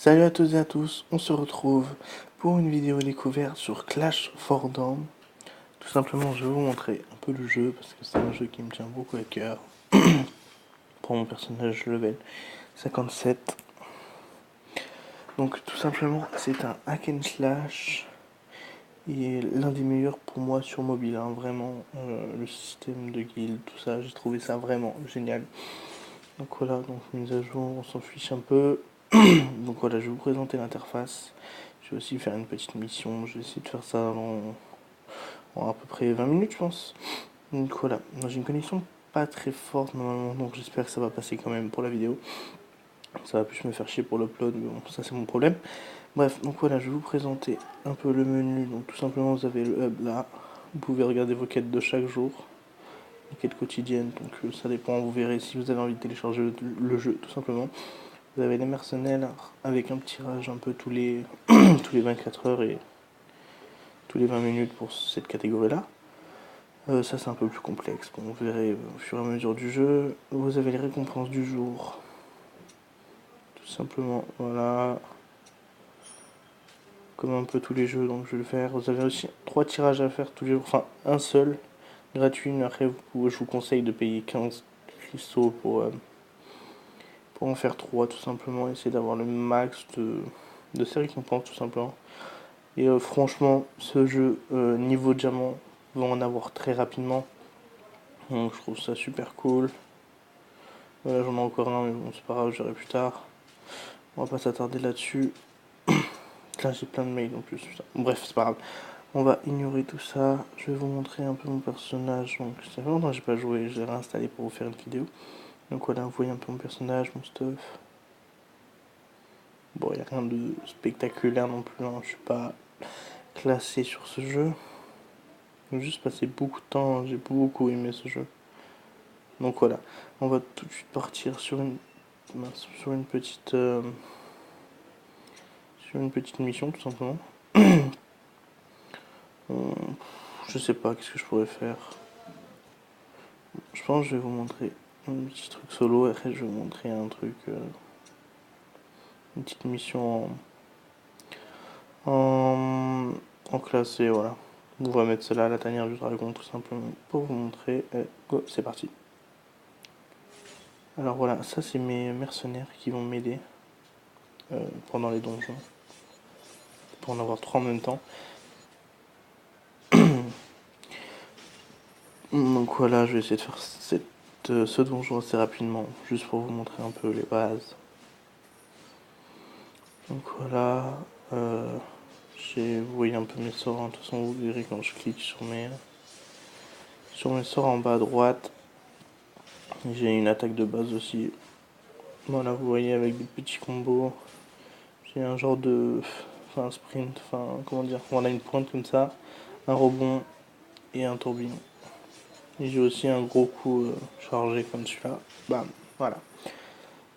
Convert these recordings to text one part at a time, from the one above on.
Salut à toutes et à tous, on se retrouve pour une vidéo découverte sur Clash of Clans. Tout simplement, je vais vous montrer un peu le jeu parce que c'est un jeu qui me tient beaucoup à cœur. Pour mon personnage level 57. Donc tout simplement, c'est un hack and slash. Et l'un des meilleurs pour moi sur mobile, hein, vraiment. Le système de guild, tout ça, j'ai trouvé ça vraiment génial. Donc voilà, donc mise à jour, on s'en fiche un peu. Donc voilà, je vais vous présenter l'interface. Je vais aussi faire une petite mission. Je vais essayer de faire ça en à peu près 20 minutes, je pense. Donc voilà, j'ai une connexion pas très forte normalement, donc j'espère que ça va passer quand même pour la vidéo. Ça va plus me faire chier pour l'upload, mais bon, ça c'est mon problème. Bref, donc voilà, je vais vous présenter un peu le menu. Donc tout simplement, vous avez le hub là. Vous pouvez regarder vos quêtes de chaque jour, les quêtes quotidiennes. Donc ça dépend, vous verrez si vous avez envie de télécharger le jeu, tout simplement. Vous avez les mercenaires avec un tirage un peu tous les, tous les 24 heures et tous les 20 minutes pour cette catégorie-là. Ça c'est un peu plus complexe, bon, vous verrez au fur et à mesure du jeu. Vous avez les récompenses du jour, tout simplement, voilà. Comme un peu tous les jeux, donc je vais le faire. Vous avez aussi 3 tirages à faire tous les jours, enfin un seul, gratuit. Mais après, je vous conseille de payer 15 cristaux pour en faire 3, tout simplement. Essayer d'avoir le max de ces récompenses, tout simplement. Et franchement, ce jeu, niveau diamant, va en avoir très rapidement. Donc je trouve ça super cool. Voilà, j'en ai encore un, mais bon, c'est pas grave, je verrai plus tard. On va pas s'attarder là-dessus. Là, j'ai plein de mails en plus. Putain. Bref, c'est pas grave. On va ignorer tout ça. Je vais vous montrer un peu mon personnage. Donc, ça fait longtemps que j'ai pas joué. Je l'ai réinstallé pour vous faire une vidéo. Donc voilà, vous voyez un peu mon personnage, mon stuff. Bon, il n'y a rien de spectaculaire non plus. Hein. Je suis pas classé sur ce jeu. J'ai juste passé beaucoup de temps. J'ai beaucoup aimé ce jeu. Donc voilà, on va tout de suite partir sur sur une petite mission tout simplement. Je sais pas qu'est-ce que je pourrais faire. Je pense que je vais vous montrer un petit truc solo et après je vais vous montrer un truc, une petite mission en classé, voilà. On va mettre cela à la tanière du dragon tout simplement pour vous montrer. Et go, c'est parti. Alors voilà, ça c'est mes mercenaires qui vont m'aider pendant les donjons. Pour en avoir 3 en même temps. Donc voilà, je vais essayer de faire ce donjon assez rapidement, juste pour vous montrer un peu les bases. Donc voilà, vous voyez un peu mes sorts, hein. De toute façon vous verrez quand je clique sur mes sorts en bas à droite. J'ai une attaque de base aussi. Voilà, vous voyez avec des petits combos. J'ai un genre de... Enfin, un sprint, enfin, comment dire, voilà, une pointe comme ça, un rebond et un tourbillon. Et j'ai aussi un gros coup chargé comme celui-là. Bam, voilà.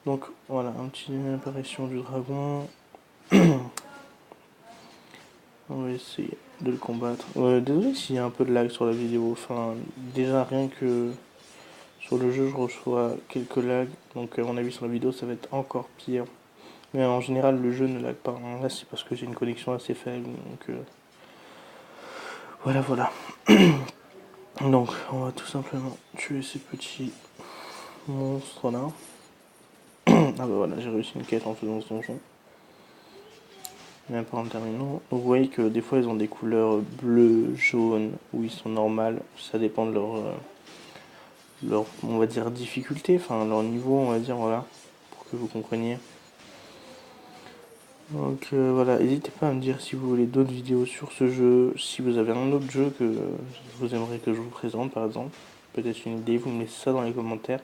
Donc voilà, un petit apparition du dragon. On va essayer de le combattre. Désolé s'il y a un peu de lag sur la vidéo. Enfin, déjà rien que sur le jeu, je reçois quelques lags. Donc à mon avis sur la vidéo, ça va être encore pire. Mais en général, le jeu ne lag pas. Là, c'est parce que j'ai une connexion assez faible. Donc voilà, voilà. Donc on va tout simplement tuer ces petits monstres là. Ah bah voilà, j'ai réussi une quête en faisant ce donjon. Même pas en terminant. Donc vous voyez que des fois ils ont des couleurs bleues, jaunes, ou ils sont normales. Ça dépend de leur on va dire difficulté, enfin leur niveau on va dire, voilà, pour que vous compreniez. Donc voilà, n'hésitez pas à me dire si vous voulez d'autres vidéos sur ce jeu, si vous avez un autre jeu que vous aimeriez que je vous présente par exemple, peut-être une idée, vous me laissez ça dans les commentaires.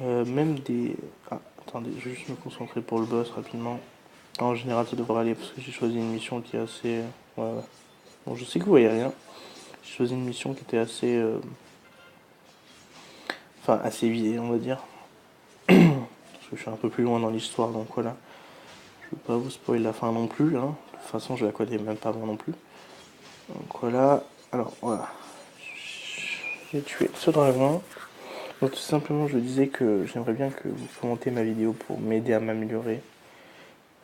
Même des... Ah, attendez, je vais juste me concentrer pour le boss rapidement. En général ça devrait aller parce que j'ai choisi une mission qui est assez... Ouais, ouais. Bon, je sais que vous voyez rien. J'ai choisi une mission qui était assez... Enfin, assez vidée on va dire. Parce que je suis un peu plus loin dans l'histoire, donc voilà. Je vais pas vous spoiler la fin non plus, hein. De toute façon, je la connais même pas moi non plus. Donc voilà. Alors voilà. J'ai tué ce dragon. Donc tout simplement, je disais que j'aimerais bien que vous commentez ma vidéo pour m'aider à m'améliorer.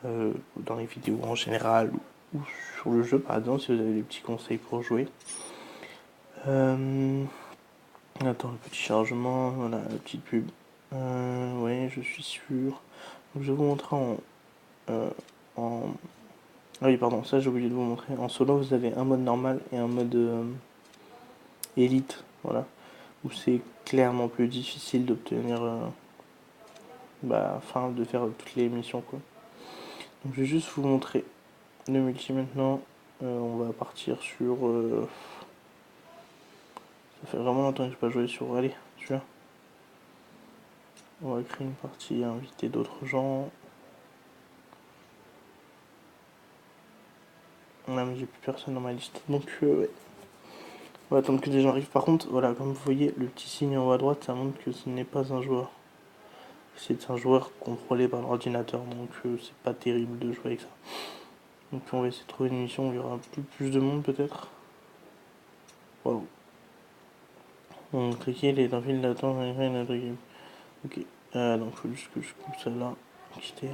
dans les vidéos en général ou sur le jeu par exemple si vous avez des petits conseils pour jouer. Attends, le petit chargement, voilà, la petite pub. Ouais, je suis sûr. Donc, je vais vous montrer en... Ah oui, pardon, ça j'ai oublié de vous montrer. En solo, vous avez un mode normal et un mode élite, voilà, où c'est clairement plus difficile d'obtenir, enfin, de faire toutes les missions, quoi. Donc, je vais juste vous montrer le multi maintenant. On va partir sur... ça fait vraiment longtemps que je n'ai pas joué sur... Allez, celui-là. On va créer une partie, inviter d'autres gens. Là, mais j'ai plus personne dans ma liste. Donc, ouais. On va attendre que des gens arrivent. Par contre, voilà, comme vous voyez, le petit signe en haut à droite, ça montre que ce n'est pas un joueur. C'est un joueur contrôlé par l'ordinateur. Donc, c'est pas terrible de jouer avec ça. Donc, on va essayer de trouver une mission où il y aura un peu plus de monde, peut-être. Waouh. Donc, cliquez les enfiles d'attente. Ok. Donc, il faut juste que je coupe celle-là. Quitter.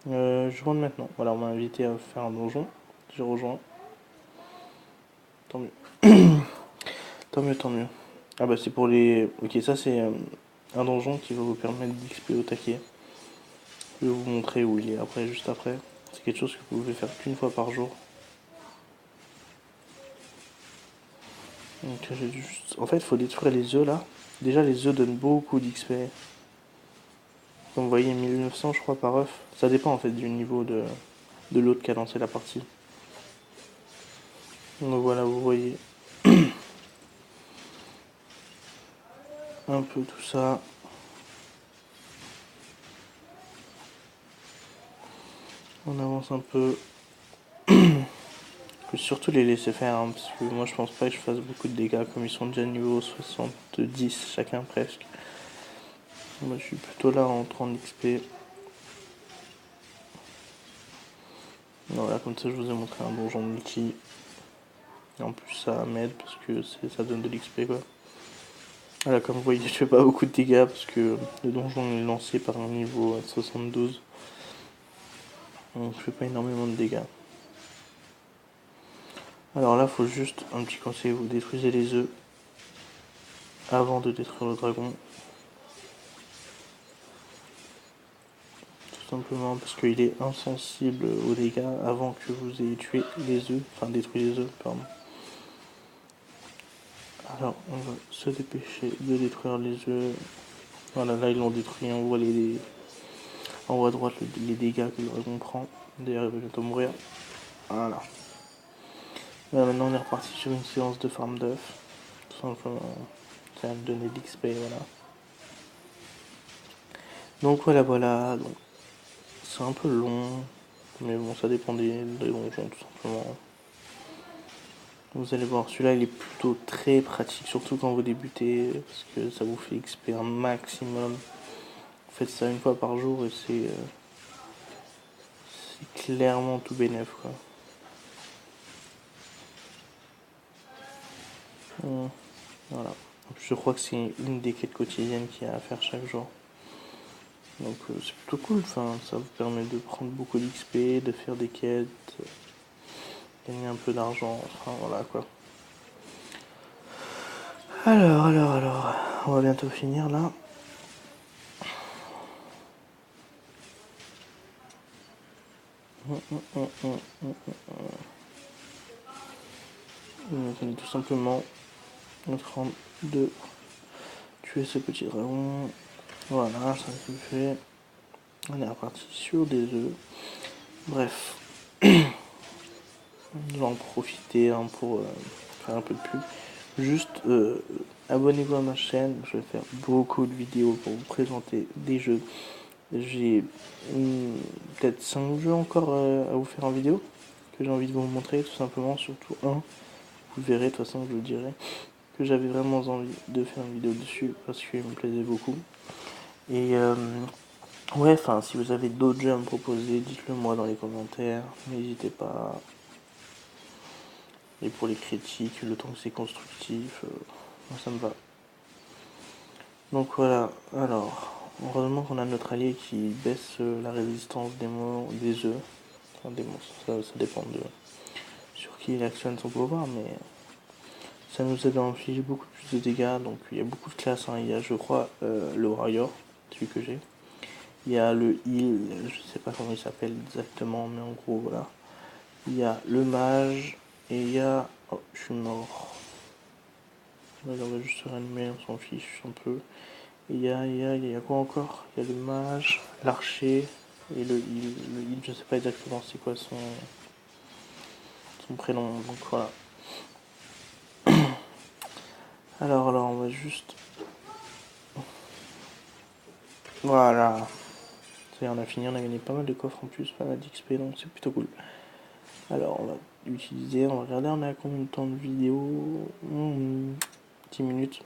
Je rentre maintenant. Voilà, on m'a invité à faire un donjon. J'ai rejoint. Tant mieux. Tant mieux, tant mieux. Ah bah c'est pour les... Ok, ça c'est un donjon qui va vous permettre d'XP au taquet. Je vais vous montrer où il est après, juste après. C'est quelque chose que vous pouvez faire qu'une fois par jour. Donc juste... En fait, il faut détruire les œufs là. Déjà, les œufs donnent beaucoup d'XP. Comme vous voyez, 1900 je crois par œuf. Ça dépend en fait du niveau de l'autre qui a lancé la partie. Donc voilà, vous voyez un peu tout ça. On avance un peu. Je vais surtout les laisser faire, hein, parce que moi je pense pas que je fasse beaucoup de dégâts, comme ils sont déjà niveau 70 chacun presque. Moi je suis plutôt là en 30 XP. Voilà, comme ça je vous ai montré un donjon multi. Et en plus ça m'aide parce que ça donne de l'XP quoi. Voilà, comme vous voyez, je fais pas beaucoup de dégâts parce que le donjon est lancé par un niveau 72. Donc je fais pas énormément de dégâts. Alors là, faut juste un petit conseil, vous détruisez les œufs avant de détruire le dragon. Tout simplement parce qu'il est insensible aux dégâts avant que vous ayez tué les œufs, enfin détruit les œufs, pardon. Alors on va se dépêcher de détruire les œufs. Voilà, là ils l'ont détruit, on voit en haut à droite les dégâts que le dragon prend. D'ailleurs il va bientôt mourir. Voilà. Là, maintenant on est reparti sur une séance de farm d'œufs. Tout simplement, ça va me donner de l'XP, voilà. Donc voilà, donc c'est un peu long, mais bon ça dépend des donjons tout simplement. Vous allez voir, celui-là il est plutôt très pratique, surtout quand vous débutez, parce que ça vous fait XP un maximum. Vous faites ça une fois par jour et c'est clairement tout bénef quoi. Voilà. Je crois que c'est une des quêtes quotidiennes qu'il y a à faire chaque jour. Donc c'est plutôt cool, enfin, ça vous permet de prendre beaucoup d'XP, de faire des quêtes, gagner un peu d'argent, enfin voilà quoi. Alors, on va bientôt finir là. Donc on est tout simplement en train de tuer ce petit dragon. Voilà, ça c'est fait. On est reparti sur des œufs. Bref, je vais en profiter pour faire un peu de pub. Juste abonnez-vous à ma chaîne, je vais faire beaucoup de vidéos pour vous présenter des jeux. J'ai peut-être 5 jeux encore à vous faire en vidéo que j'ai envie de vous montrer, tout simplement, surtout un. Vous verrez, de toute façon, je vous le dirai, que j'avais vraiment envie de faire une vidéo dessus parce qu'il me plaisait beaucoup. Et ouais, enfin, si vous avez d'autres jeux à me proposer, dites-le moi dans les commentaires, n'hésitez pas. Et pour les critiques, le temps que c'est constructif, moi ça me va. Donc voilà, alors, heureusement qu'on a notre allié qui baisse la résistance des œufs. Enfin des monstres, ça dépend de sur qui il actionne son pouvoir, mais ça nous aide à infliger beaucoup plus de dégâts. Donc il y a beaucoup de classes, hein. Il y a je crois le warrior, celui que j'ai. Il y a le heal, je sais pas comment il s'appelle exactement, mais en gros voilà. Il y a le mage et il y a... Oh, je suis mort. On va juste se réanimer, on s'en fiche un peu. Il y a quoi encore? Il y a le mage, l'archer et le heal. Le heal, je sais pas exactement c'est quoi son prénom, donc voilà. Alors, on va juste... Voilà. Ça y est, on a fini, on a gagné pas mal de coffres en plus, pas mal d'XP, donc c'est plutôt cool. Alors, on va utiliser, on va regarder, on est à combien de temps de vidéo 10 minutes.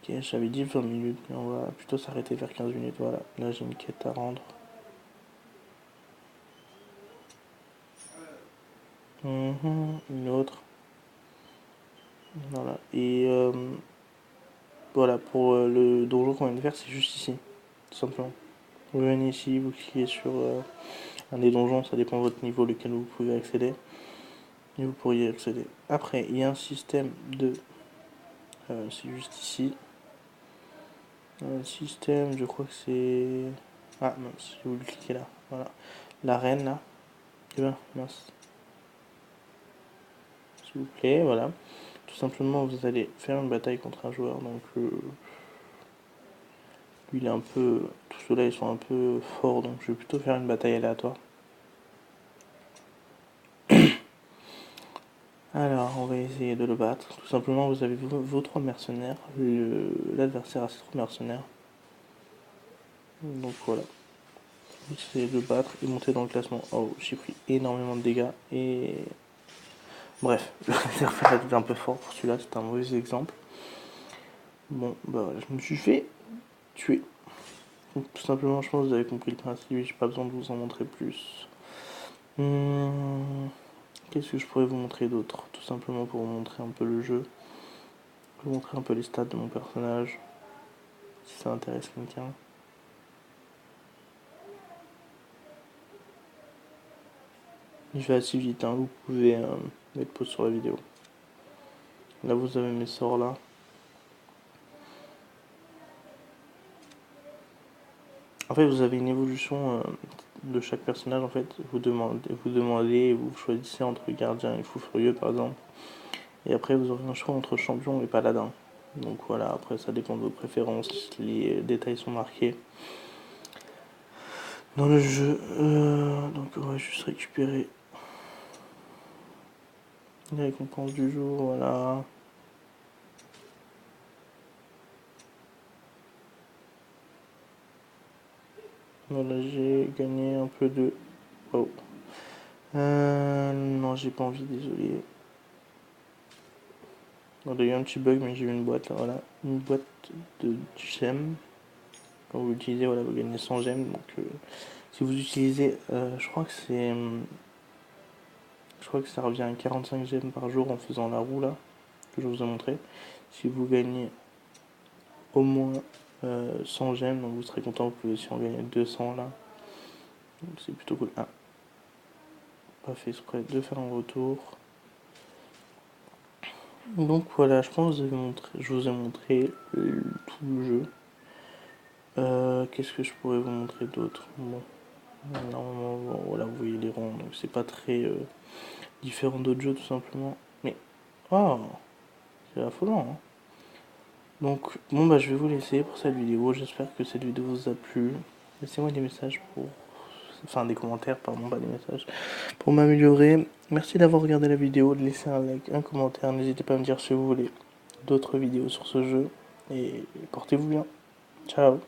Ok, j'avais dit 20 minutes, mais on va plutôt s'arrêter vers 15 minutes, voilà. Là, j'ai une quête à rendre. Une autre. Voilà. Et voilà, pour le donjon qu'on vient de faire, c'est juste ici, tout simplement. Vous venez ici, vous cliquez sur un des donjons, ça dépend de votre niveau, lequel vous pouvez accéder. Et vous pourriez accéder. Après, il y a un système de... c'est juste ici. Un système, je crois que c'est... Ah mince, si vous cliquez là, voilà. L'arène là. Eh ben, mince. S'il vous plaît, voilà. Tout simplement, vous allez faire une bataille contre un joueur, donc... lui, il est un peu... Tous ceux-là, ils sont un peu forts, donc je vais plutôt faire une bataille aléatoire. Alors, on va essayer de le battre. Tout simplement, vous avez vos 3 mercenaires. L'adversaire a ses 3 mercenaires. Donc voilà. Vous essayez de le battre et monter dans le classement. Oh, j'ai pris énormément de dégâts. Et... Bref, le réservoir est un peu fort pour celui-là. C'est un mauvais exemple. Bon, bah je me suis fait tuer. Donc, tout simplement, je pense que vous avez compris le principe. J'ai pas besoin de vous en montrer plus. Qu'est-ce que je pourrais vous montrer d'autre? Tout simplement pour vous montrer un peu le jeu. Vous montrer un peu les stats de mon personnage. Si ça intéresse quelqu'un. Je vais assez vite, hein. Vous pouvez mettre pause sur la vidéo. Là vous avez mes sorts là. En fait vous avez une évolution de chaque personnage en fait. Vous demandez, vous choisissez entre gardien et fou furieux par exemple. Et après vous aurez un choix entre champion et paladin. Donc voilà, après ça dépend de vos préférences, les détails sont marqués dans le jeu. Donc on va juste récupérer les récompenses du jour, voilà. Voilà, j'ai gagné un peu de... Oh. Non, j'ai pas envie, désolé. Il y a eu un petit bug, mais j'ai eu une boîte là, voilà. Une boîte de gemmes. Quand vous l'utilisez, voilà, vous gagnez 100 gemmes. Donc, si vous utilisez, je crois que c'est. Je crois que ça revient à 45 gemmes par jour en faisant la roue là, que je vous ai montré. Si vous gagnez au moins 100 gemmes, donc vous serez content, vous pouvez aussi en gagner 200 là. Donc c'est plutôt cool. Ah, pas fait exprès de faire un retour. Donc voilà, je pense que je vous ai montré tout le jeu. Qu'est-ce que je pourrais vous montrer d'autre? Bon, normalement, voilà, vous voyez les ronds, donc c'est pas très différent d'autres jeux tout simplement. Mais, oh, c'est affolant, hein. Donc, bon, bah, je vais vous laisser pour cette vidéo. J'espère que cette vidéo vous a plu. Laissez-moi des messages pour. Enfin, des commentaires, pardon, pas des messages. Pour m'améliorer. Merci d'avoir regardé la vidéo, de laisser un like, un commentaire. N'hésitez pas à me dire si vous voulez d'autres vidéos sur ce jeu. Et portez-vous bien. Ciao.